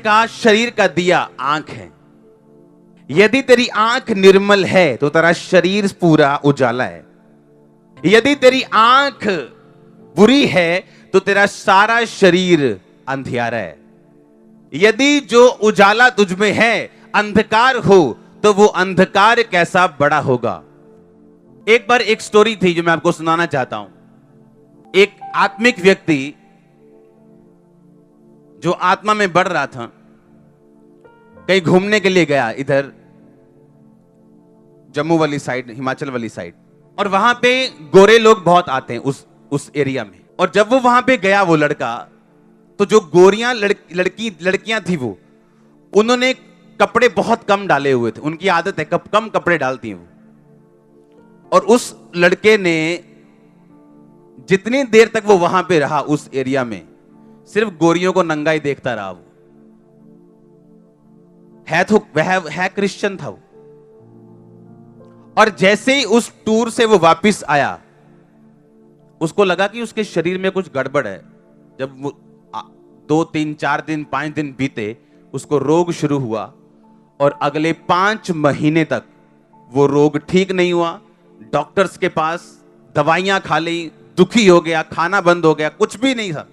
का शरीर का दिया आंख है। यदि तेरी आंख निर्मल है तो तेरा शरीर पूरा उजाला है। यदि तेरी आंख बुरी है तो तेरा सारा शरीर अंधियारा है। यदि जो उजाला तुझ में है अंधकार हो तो वो अंधकार कैसा बड़ा होगा। एक बार एक स्टोरी थी जो मैं आपको सुनाना चाहता हूं। एक आत्मिक व्यक्ति जो आत्मा में बढ़ रहा था, कहीं घूमने के लिए गया, इधर जम्मू वाली साइड, हिमाचल वाली साइड, और वहां पे गोरे लोग बहुत आते हैं उस एरिया में। और जब वो वहां पे गया वो लड़का, तो जो गोरियां लड़कियां थी वो, उन्होंने कपड़े बहुत कम डाले हुए थे। उनकी आदत है कम कपड़े डालती हैं वो। और उस लड़के ने जितनी देर तक वो वहां पे रहा उस एरिया में, सिर्फ गोरियों को नंगा ही देखता रहा। वो है क्रिश्चियन था वो। और जैसे ही उस टूर से वो वापस आया, उसको लगा कि उसके शरीर में कुछ गड़बड़ है। जब वो 2 3 4 दिन 5 दिन बीते, उसको रोग शुरू हुआ और अगले 5 महीने तक वो रोग ठीक नहीं हुआ। डॉक्टर्स के पास दवाइयां खा ली, दुखी हो गया, खाना बंद हो गया, कुछ भी नहीं था।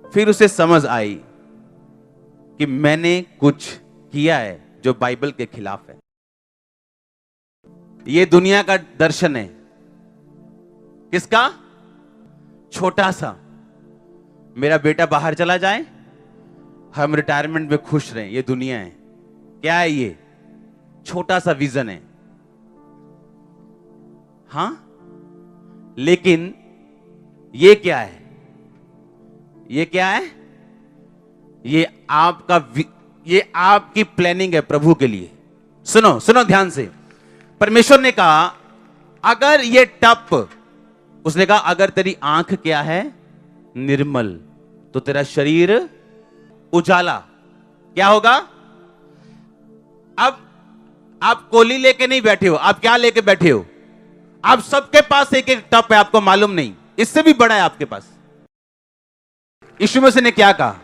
फिर उसे समझ आई कि मैंने कुछ किया है जो बाइबल के खिलाफ है। ये दुनिया का दर्शन है। किसका? छोटा सा, मेरा बेटा बाहर चला जाए, हम रिटायरमेंट में खुश रहें, ये दुनिया है। क्या है ये? छोटा सा विजन है। हां, लेकिन ये क्या है? ये क्या है? ये आपकी प्लानिंग है प्रभु के लिए। सुनो ध्यान से। परमेश्वर ने कहा अगर ये उसने कहा अगर तेरी आंख क्या है? निर्मल, तो तेरा शरीर उजाला। क्या होगा? अब आप कोली लेके नहीं बैठे हो, आप क्या लेके बैठे हो? आप सबके पास एक एक टप है, आपको मालूम नहीं, इससे भी बड़ा है आपके पास। यीशु मसीह ने क्या कहा?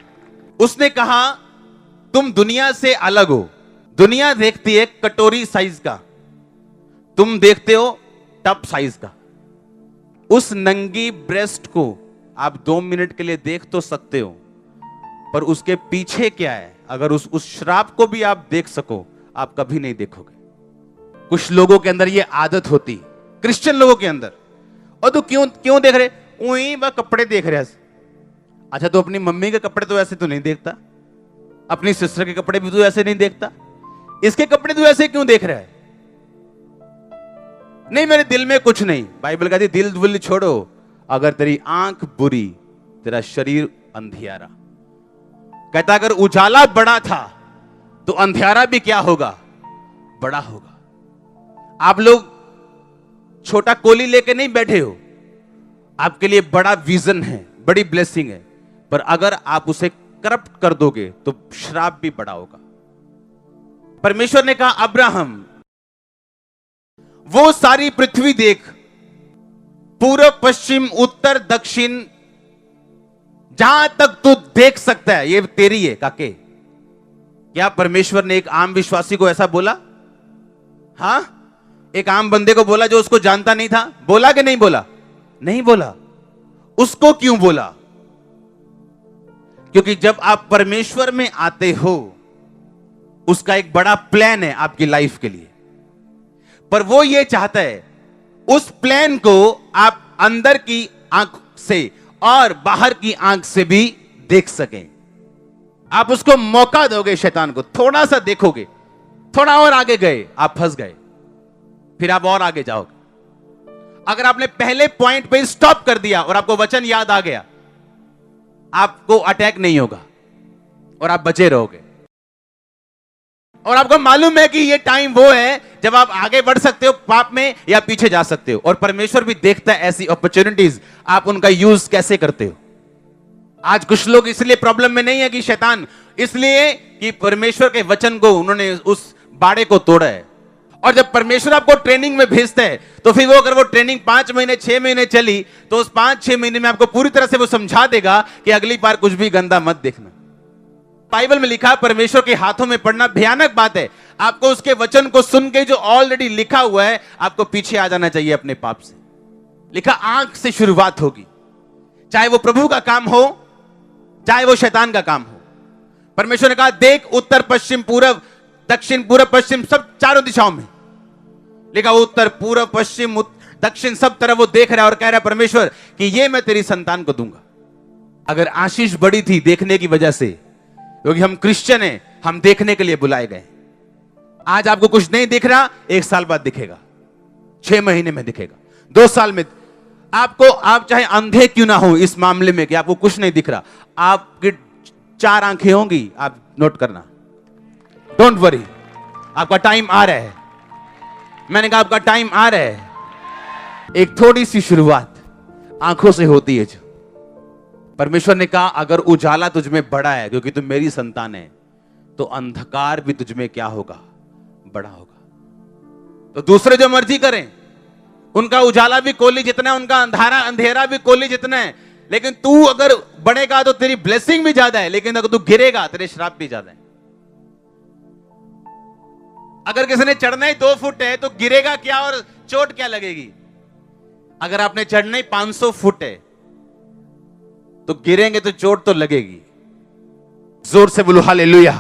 उसने कहा तुम दुनिया से अलग हो। दुनिया देखती है कटोरी साइज का, तुम देखते हो टप साइज का। उस नंगी ब्रेस्ट को आप 2 मिनट के लिए देख तो सकते हो, पर उसके पीछे क्या है, अगर उस श्राप को भी आप देख सको, आप कभी नहीं देखोगे। कुछ लोगों के अंदर यह आदत होती, क्रिश्चियन लोगों के अंदर। और तू क्यों देख रहे? वही वह कपड़े देख रहे। अच्छा, तो अपनी मम्मी के कपड़े तो ऐसे तो नहीं देखता, अपनी सिस्टर के कपड़े भी तो ऐसे नहीं देखता, इसके कपड़े तो ऐसे क्यों देख रहा है? नहीं, मेरे दिल में कुछ नहीं। बाइबल कहती दिल बुल छोड़ो, अगर तेरी आंख बुरी, तेरा शरीर अंधियारा। कहता अगर उजाला बड़ा था तो अंधियारा भी क्या होगा? बड़ा होगा। आप लोग छोटा कोली लेके नहीं बैठे हो, आपके लिए बड़ा विजन है, बड़ी ब्लेसिंग है, पर अगर आप उसे करप्ट कर दोगे तो श्राप भी बड़ा होगा। परमेश्वर ने कहा अब्राहम, वो सारी पृथ्वी देख, पूर्व पश्चिम उत्तर दक्षिण, जहां तक तू देख सकता है ये तेरी है काके। क्या परमेश्वर ने एक आम विश्वासी को ऐसा बोला? हां, एक आम बंदे को बोला जो उसको जानता नहीं था? बोला कि नहीं बोला? नहीं बोला। उसको क्यों बोला? क्योंकि जब आप परमेश्वर में आते हो, उसका एक बड़ा प्लान है आपकी लाइफ के लिए, पर वो ये चाहता है उस प्लान को आप अंदर की आंख से और बाहर की आंख से भी देख सकें। आप उसको मौका दोगे, शैतान को थोड़ा सा देखोगे, थोड़ा और आगे गए आप फंस गए, फिर आप और आगे जाओगे। अगर आपने पहले पॉइंट पे स्टॉप कर दिया और आपको वचन याद आ गया, आपको अटैक नहीं होगा और आप बचे रहोगे। और आपको मालूम है कि ये टाइम वो है जब आप आगे बढ़ सकते हो पाप में या पीछे जा सकते हो। और परमेश्वर भी देखता है ऐसी अपॉर्चुनिटीज, आप उनका यूज कैसे करते हो। आज कुछ लोग इसलिए प्रॉब्लम में नहीं है कि शैतान, इसलिए कि परमेश्वर के वचन को उन्होंने उस बाड़े को तोड़ा है। और जब परमेश्वर आपको ट्रेनिंग में भेजता है तो फिर वो अगर वो ट्रेनिंग 5 महीने 6 महीने चली तो उस 5-6 महीने में आपको पूरी तरह से वो समझा देगा कि अगली बार कुछ भी गंदा मत देखना। बाइबल में लिखा, परमेश्वर के हाथों में पड़ना भयानक बात है। आपको उसके वचन को सुन के जो ऑलरेडी लिखा हुआ है, आपको पीछे आ जाना चाहिए अपने पाप से। लिखा आंख से शुरुआत होगी, चाहे वो प्रभु का काम हो, चाहे वो शैतान का काम हो। परमेश्वर ने कहा देख उत्तर पश्चिम पूरब दक्षिण पूरब पश्चिम सब चारों दिशाओं में। लिखा उत्तर पूरब पश्चिम दक्षिण सब तरफ वो देख रहा है और कह रहा है परमेश्वर कि ये मैं तेरी संतान को दूंगा। अगर आशीष बड़ी थी देखने की वजह से, क्योंकि हम क्रिश्चियन हैं, हम देखने के लिए बुलाए गए। आज आपको कुछ नहीं दिख रहा, 1 साल बाद दिखेगा, 6 महीने में दिखेगा, 2 साल में। आपको, आप चाहे अंधे क्यों ना हो इस मामले में कि आपको कुछ नहीं दिख रहा, आपकी 4 आंखें होंगी, आप नोट करना, डोंट वरी, आपका टाइम आ रहा है। मैंने कहा आपका टाइम आ रहा है। एक थोड़ी सी शुरुआत आंखों से होती है। जो परमेश्वर ने कहा अगर उजाला तुझ में बड़ा है क्योंकि तुम मेरी संतान है, तो अंधकार भी तुझ में क्या होगा, बड़ा होगा। तो दूसरे जो मर्जी करें, उनका उजाला भी कोली जितना है, उनका अंधेरा भी कोली जितना है, लेकिन तू अगर बढ़ेगा तो तेरी ब्लेसिंग भी ज्यादा है, लेकिन अगर तू गिरेगा तेरे श्राप भी ज्यादा है। अगर किसी ने चढ़ना ही 2 फुट है तो गिरेगा क्या और चोट क्या लगेगी। अगर आपने चढ़ना ही 500 फुट है तो गिरेंगे तो चोट तो लगेगी। जोर से बोलो हालेलुया।